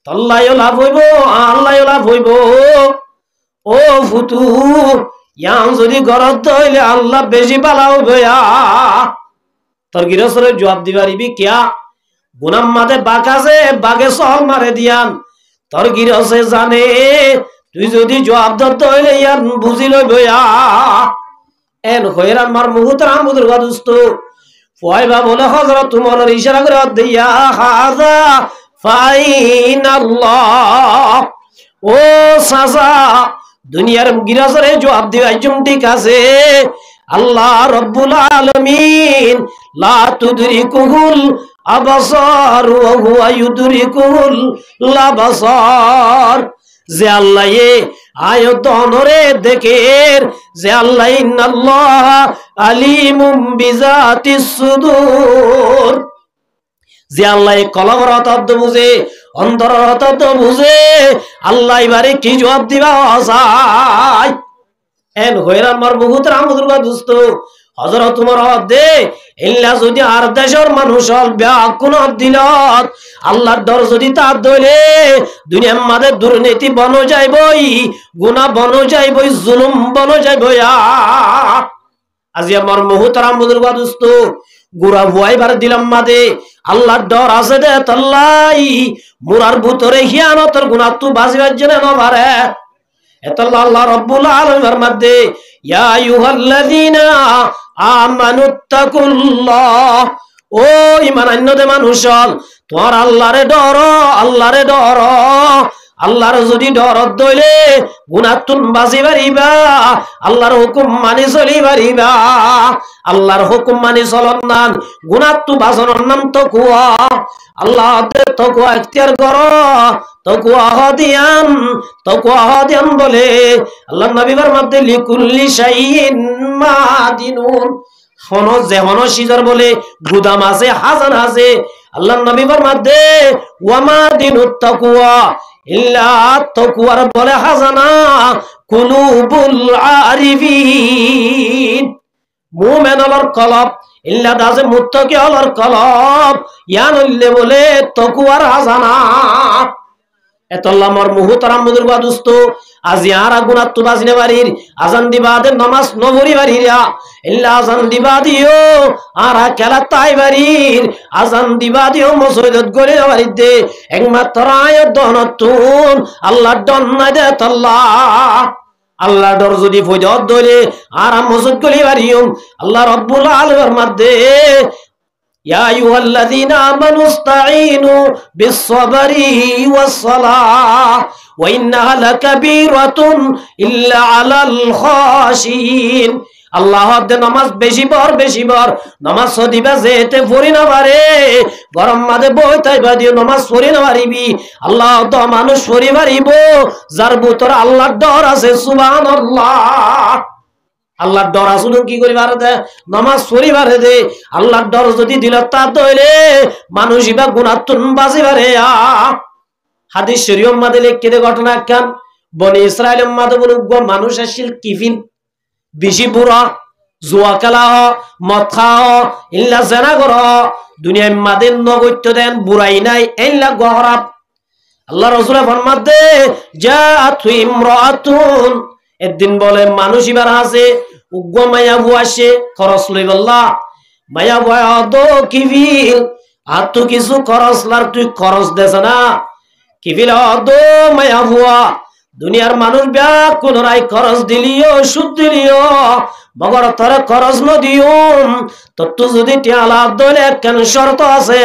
তল্লাইও লাভ হইব, আল্লাহও লাভ হইব। ও ফুতু ইয়াম যদি গরত হইলে আল্লাহ বেশি বালা হইবে। তোর গিরসরে জবাব দিবারিবি কিয়া? গুনাম মাঝে বাঘ আছে, বাঘে সহ মারে দিয়ান। তোর গিরসে জানে তুই যদি জবাব ধরতে হইলে ইয়ার বুঝি লইবে। এন হইরান মার মুহুত রামুদুর গাদুস্ত ফয়বা বলে হযরত উমরের ইশারা করে দিয়া হাযা ফাইনাল্লাহ। ও সাজা দুনিয়ার গিরাজরে জবাব দিবাই জুম ঠিক আছে। আল্লাহ রব্বুল আলামিন লা তুদরিকুহুল আবসার ওয়া হুয়া ইউদরিকুহুল আবসার। যে আল্লাহ আয়ত অনরে দেখের, যে আল্লাহ ইন্নাল্লাহ আলিমুম বিজাতিস সুদূর। যে আল্লাহ কলমের অর্থ বুঝে, অন্তরের অর্থ বুঝে, আল্লাহ এবারে কি জবাব দিবা যায়। এন হইরান মার বহুত রামুদুর দোস্ত হযরত উমর দে ইল্লা যদি আর দেশের মানুষ কোন দিলত আল্লাহর ডর যদি তার দইলে দুনিয়ার মাঝে দুর্নীতি বন যাইবই, গুনাহ বন যাইবই, জুলুম বন যাইবই। আজি আমার বহুত রামুদুর দোস্ত গুড়া ভুয়াইবার দিলাম মাদে আল্লাহর ডর আছে দে তল্লাই মুরার ভিতরে হিয়ানতের গুনাহ তু বাজিবার জন্য নবারে। এতল্লাহ আল্লাহ রব্বুল আলামিনের মধ্যে ইয়া আইয়ুহাল্লাযীনা আমানুত্তাকুল্লাহ। ও ঈমান আনতে মানুষ তোমার আল্লাহরে ডর, আল্লাহরে ডর। আল্লাহর যদি ডর দইলে গুনাহ তুন বাজি পারিবা, আল্লাহর হুকুম মানি চলি পারিবা। আল্লাহর হুকুম মানি চলন নান গুনাহ তু বাজনের নাম তাকওয়া। আল্লাহ তাকওয়া ইখতিয়ার করো, তাকওয়া হদিয়ান বলে আল্লাহ নবীর মধ্যে লিকুল্লি শাইইন মাদিনুন। হনো যে হনো সিজার বলে গুদাম আছে, হাজান আছে। আল্লাহ নবীর মধ্যে ওয়ামা দিনুত তাকওয়া ইল্লা তাকওয়ার বলে হাজানা কুলুবুল আরিফিন। মুমিনুল কলব ইল্লা দাজে মুত্তাকি আলার কলব ইয়ানুল্লে বলে তাকওয়ার হাজানা। এতল্লাহ আমার মুহতারাম মুদুর দোস্ত আজি আর গুনাহ তু বাজিনে বাড়ির আজান দিবা দে নামাজ নবরি বাড়িরা ইল্লা আজান দিবা দিও আর খেলা তাই বাড়ির আজান দিবা দিও মসজিদত গরে বাড়িতে একমাত্র আয়াত দনতুন আল্লাহ ডন না দে তল্লাহ। আল্লাহ ডর যদি ফয়দত ধরে আর মসজিদ গলি বাড়িও আল্লাহ রব্বুল আলামিনের মধ্যে ইয়া আইয়ুহাল্লাযীনা আমানুস্তাঈনু বিস-সাবরি ওয়াস-সালাহ ওয়া ইন্নাহা লাকাবীরাতুন ইল্লা আলাল খাশিয়িন। আল্লাহ দে নামাজ বেশি বার নামাজ সদিবা যেতে পড়ি না পারে গরম মাঝে বই তাইবা দিও নামাজ পড়ি না পারিবি। আল্লাহ তো মানুষ পড়ি পারিব যার ভিতরে আল্লাহর ডর আছে। সুবহানাল্লাহ। আল্লাহর ডর আসুন কি করি পারে দে নামাজ পড়ি পারে দে। আল্লাহর ডর যদি দিল তার দইলে মানুষ ইবা গুনাহ তুন বাজি পারে। হাদিস শরীয়ত মাদে লিখে দে ঘটনা কান বনি ইসরাইলের মাদে বলে মানুষ আসিল কিফিল বেশি বুড়া জুয়া খেলা মদ খাওয়া ইল্লা জেনা করা দুনিয়ার মাদে নগত্য দেন বুড়াই নাই ইল্লা গহরাব। আল্লাহ রাসূল ফরমাত দে জাআত ইমরাতুন একদিন বলে মানুষ ইবার আছে উগ্র মায়া বুয়াসে খরচ লই বললা মায়া বুয়া দো কিফিল আর তো কিছু খরচ লার তুই খরচ দেছ না কিফিল দো মায়া বুয়া দুনিয়ার মানুষ ব্যাগ কোন রাই খরচ দিলিও সুদ দিলিও মগর তরে খরচ ন দিও তত যদি টিয়ালা দলে কেন শর্ত আছে।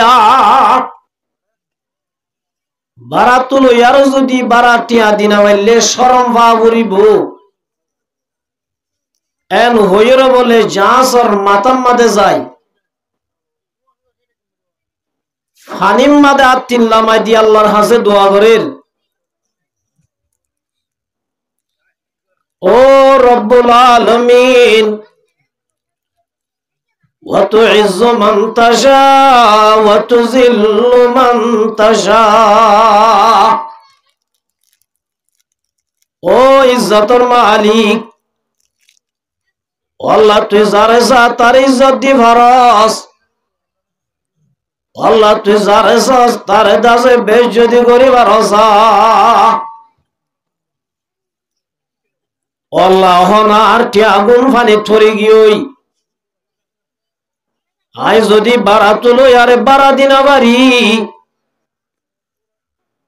বারাত লইয়ার যদি বারাটিয়া দিনা হইলে শরম ভাবরিব এন হইর বলে জাসর মাতাম মাদে যায় ফানিম মাদে আত্তিল্লা মাই দি আল্লাহর হাসে দোয়া করেন ও রব্বুল আলামিন ওয়া তুইজ্জু মান তাশা ওয়া তুযিল্লু মান তাশা। ও ইজ্জতের মালিক আল্লাহ তুই যারে যা তার ইজ্জত দি ভরস আল্লাহ তুই যারে চাস তারে দাসে বেইজ্জতি করিবার হসা আল্লাহ হনার কি আগুন ফানি থরি গিয়েই আই যদি বাড়া তুলো আরে বাড়া দিনা বাড়ি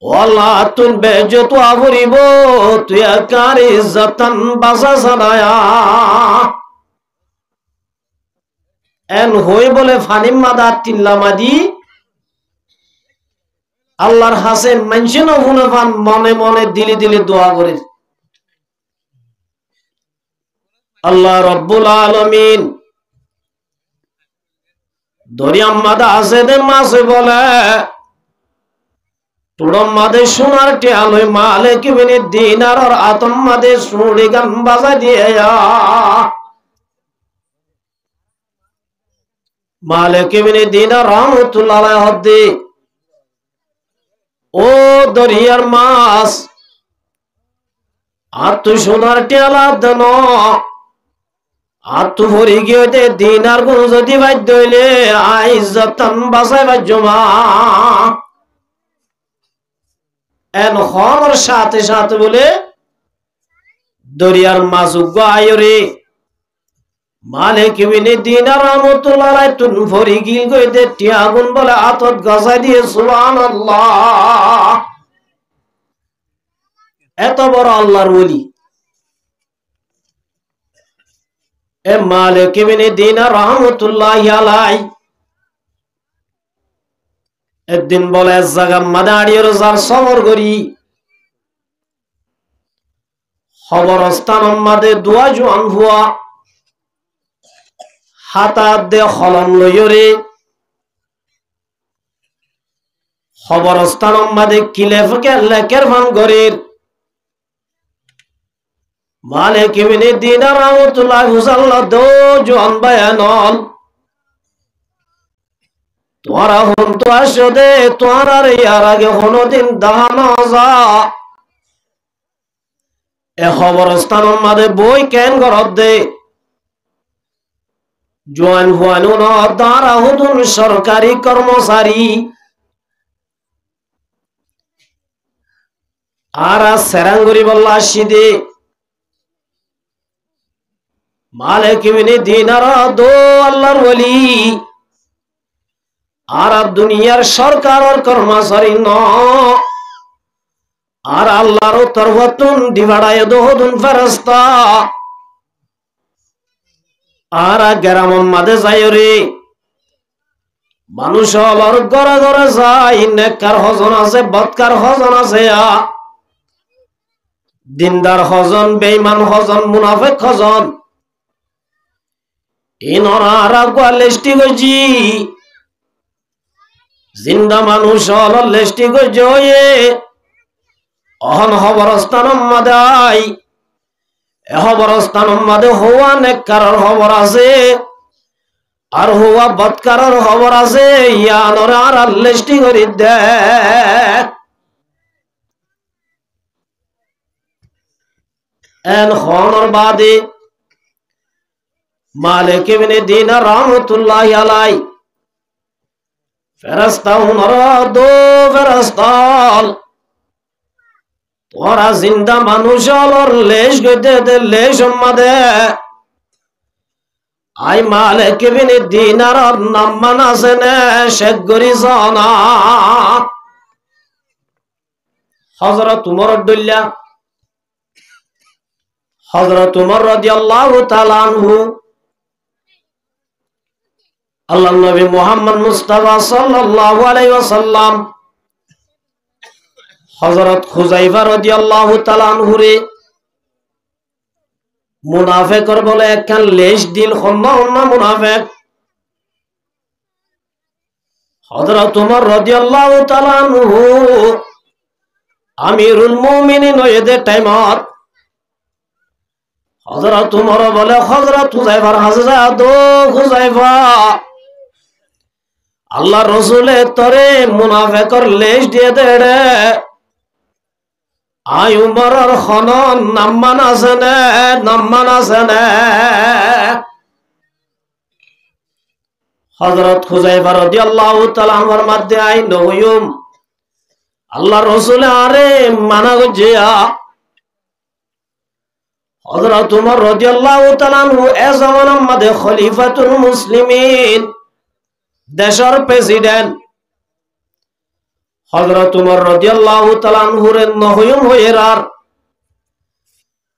আল্লাহ তুই বেইজ্জত আবরিব তুই কার ইজ্জতান বাসা সানায়া এন হই বলে ফানিম মাদা তিল্লা মাদি আল্লাহর হাসে মানুষে নহুনে ফান মনে মনে দিলি দিলি দোয়া করে আল্লাহ রব্বুল আলামিন দরিয়াম মাদা আছে দে মাসে বলে তুড়ম মাদে সোনার টিয়ালই মালিক বিনি দিনার আর আতম মাদে সুড়ি গান বাজা দিয়ে মালিক বিনি দিনার রহমতুল্লাহ আলাইহি হদ্দি ও দরিয়ার মাছ আর তুই সোনার টিয়ালা দেন আর তু ভরি গিয়ে দে দিন আর কোন যদি বাধ্য হইলে আইজতান বাসায় বাজ্যমা এন হর সাথে সাথে বলে দরিয়ার মাছ আয়রে মালিক বিনি দিনার রহমতুল্লাহ তুন ভরি গিয়ে গই দে টিয়াগুন বলে আতত গাছাই দিয়ে সুবহানাল্লাহ এত বড় আল্লাহর ওলি এ মালিক বিনি দিনার রহমতুল্লাহ আলাই একদিন বলে জায়গা মাদাড়িয়ে রোজার সবর করি খবরস্থান মাদে দুয়া জোয়ান হুয়া হাতাত দে হলন লইরে খবরস্থান মাদে কিলেফকে লেকের ভান গরির মালিক বিনি দিনার রহমতুল্লাহ হুসাল্লাহ দো জোয়ান বায়ানল তোরা হন তো আসো দে তোরা রে আর আগে কোনদিন দাহানো যা এ খবরস্থান মাদে বই কেন গরব দে জোয়ান হুয়ানু ন দাঁড়া হুদুন সরকারি কর্মচারী আর সেরাঙ্গুরি বল্লা সিদে মালিক বিনি দিনার দো আল্লাহর ওলি আর দুনিয়ার সরকার কর্মচারী ন আর আল্লাহর তরফতুন দিবাড়ায় দোহদুন ফেরেশতা আর গ্রাম মাঝে যাই রে মানুষ হলর ঘরে ঘরে যাই নেককার হজন আছে বদকার হজন আছে দিনদার হজন বেঈমান হজন মুনাফিক হজন ইনরা আর লিস্টি গজি জিন্দা মানুষ হল লিস্টি গজয়ে অহন খবরস্থান মাদাই খবরস্থান মাদে হওয়া নেককারর খবর আছে আর হওয়া বদকারর খবর আছে ইয়ানর আর লিস্টি করি দে এন খনর বাদে মালিক বিনি দিনার রহমতুল্লাহ আলাই ফেরেশতা উনর দো ফেরেশতাল তোরা জিন্দা মানুষ হলর লেশ গইতে দে লেশ মাদে আই মালিক বিনি দিনার নাম মানাছে নে শেখ গরি জানা হযরত উমর আব্দুল্লাহ হযরত উমর রাদিয়াল্লাহু তাআলা আনহু আল্লাহর নবী মুহাম্মদ মুস্তাফা সাল্লাল্লাহু আলাইহি ওয়াসাল্লাম হযরত খুযাইফা রাদিয়াল্লাহু তাআলা আনহু রে মুনাফিকর বলে একখান লেশ দিল হন্ন মুনাফিক হযরত উমর রাদিয়াল্লাহু তাআলা আনহু আমিরুল মুমিনিন এদের টাইমত হযরত উমর বলে হযরত খুযাইফার হাজে যা দো খুযাইফা আল্লাহ রসুলে তরে মুনাফিকর লেশ দিয়ে দে রে আই উমরর খনন নাম্মান আছে নে হযরত হুযায়ফা রাদিয়াল্লাহু তাআলা আমার মধ্যে আই নহুম আল্লাহ রাসূল আরে মানা গজিয়া হযরত উমর রাদিয়াল্লাহু তাআলা আনহু এ জামানার মধ্যে খলিফাতুল মুসলিমিন দেশের প্রেসিডেন্ট হযরত উমর রাদিয়াল্লাহু তাআলা আনহুর নহুম হইরার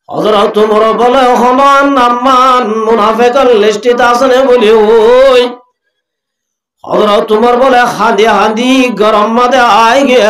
হযরত উমর বলে হমান আম্মান মুনাফিকাল লিস্টিত আছেন বলি ওই হযরত উমর বলে হাদি হাদি গরম মধ্যে আই গে